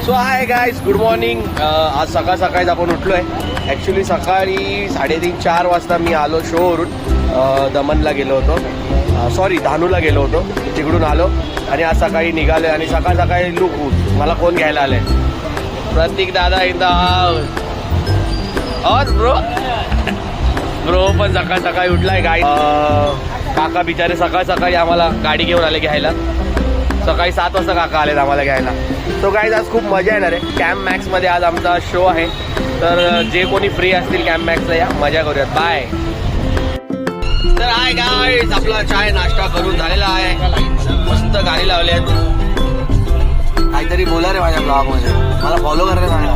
So hi guys, good morning. आज सकाळीच आपण उठलो आहे. ॲक्च्युली सकाळी 3:30-4 वाजता मी आलो शोवरून. दमनला गेलो होतो, सॉरी धानूला गेलो होतो, तिकडून आलो आणि आज सकाळी निघालो आणि सकाळी लुक मला कोण घ्यायला आलं आहे? प्रतीक दादा इन द हाऊस. और ब्रो पण सकाळी उठलाय. गाई काका बिचारे सकाळी आम्हाला गाडी घेऊन आले घ्यायला. सकाळी 7 वाजता काका आलेत आम्हाला घ्यायला. सो गाईज आज खूप मजा येणार आहे. कॅम्प मॅक्समध्ये आज आमचा शो आहे, तर जे कोणी फ्री असतील कॅम्प मॅक्सला या, मजा करूयात. बाय. तर हाय गाईज, आपला चाय नाश्ता करून झालेला आहे. मस्त गाणी लावली आहेत. काहीतरी बोला रे माझ्या ब्लॉगमध्ये, मला फॉलो करायला सांगा.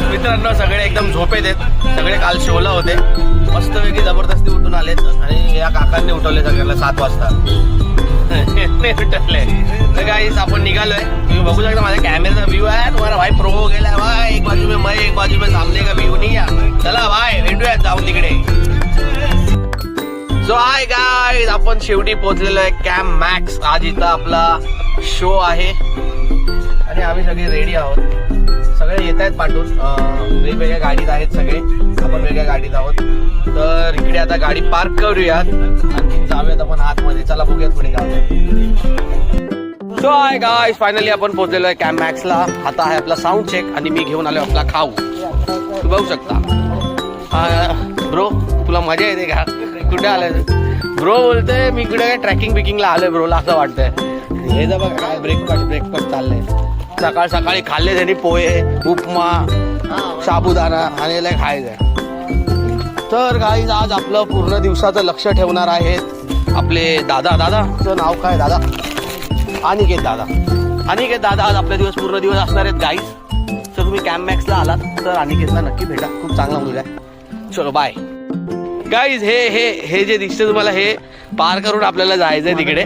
मित्रांनो सगळे एकदम झोपेत आहेत. सगळे काल शोला होते, मस्तपैकी जबरदस्ती उठून आलेत आणि या काकांनी उठवले सगळ्यांना 7 वाजता उठवले. तर गाईस आपण निघालोय. तुम्ही बघू शकता माझ्या कॅमेराचा व्ह्यू आहे. तुम्हाला भाई प्रो हो गेला भाई. एक बाजू में मैं, एक बाजू में सामने का व्ह्यू नहीं आहे. चला भाई भेटूयात जाऊन तिकडे. सो हाय गाईज, आपण शेवटी पोहोचलेलो आहे कॅम्प मॅक्स. आज इथं आपला शो आहे आणि आम्ही सगळे रेडी आहोत. सगळे येत आहेत पाठवून, वेगवेगळ्या गाडीत आहेत सगळे, आपण वेगळ्या गाडीत आहोत. तर इकडे आता गाडी पार्क करूयात आणि जाऊयात आपण आतमध्ये. चला बघूयात पुढे जाऊयात. सो हाय गाईज, फायनली आपण पोहोचलेलो आहे कॅम्प मॅक्सला. आता आहे आपला साऊंड चेक आणि मी घेऊन आलो आपला खाऊ. तू बघू शकता. ब्रो तुला मजा येते का? कुठे आलाय ब्रो? बोलतोय मी इकडे काय ट्रॅकिंग बिकिंगला आलोय ब्रोला असं वाटतंय. हे जर बघा काय ब्रेकफास्ट चाललंय. सकाळी खाल्ले त्यांनी पोहे, उपमा, साबुदाणा आणि याला खायचंय. तर गाईज आज आपलं पूर्ण दिवसाचं लक्ष ठेवणार आहेत आपले दादाचं नाव काय? दादा अनिकेत दादा आज आपले पूर्ण दिवस असणार आहेत गाईज. तर तुम्ही कॅम्प मॅक्सला आलात तर अनिकेतला नक्की भेटा, खूप चांगला मुलगा आहे. चलो बाय गाईज. हे जे दिसते तुम्हाला हे पार करून आपल्याला जायचंय तिकडे.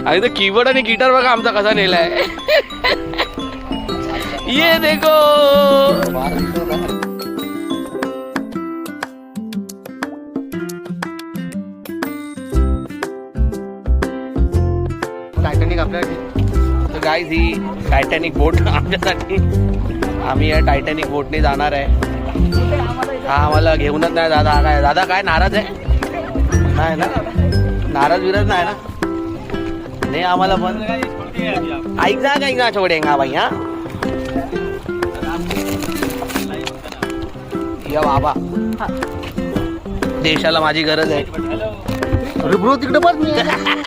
आणि तो कीबोर्ड आणि गिटार बघा आमचा कसा नेलाय. ये देखो. टायटॅनिक आपल्यासाठी. तर गाईज ही टायटॅनिक बोट आमच्यासाठी. आम्ही या टायटॅनिक बोटने जाणार आहे. हा आम्हाला घेऊनच नाही दादा काय नाराज आहे? नाही ना, नाराज विराज नाही ना? नाही आम्हाला पण ऐक जा छोडेंगा भाई. हा या बाबा, देशाला माझी गरज आहे. अरे ब्रो तिकडे पण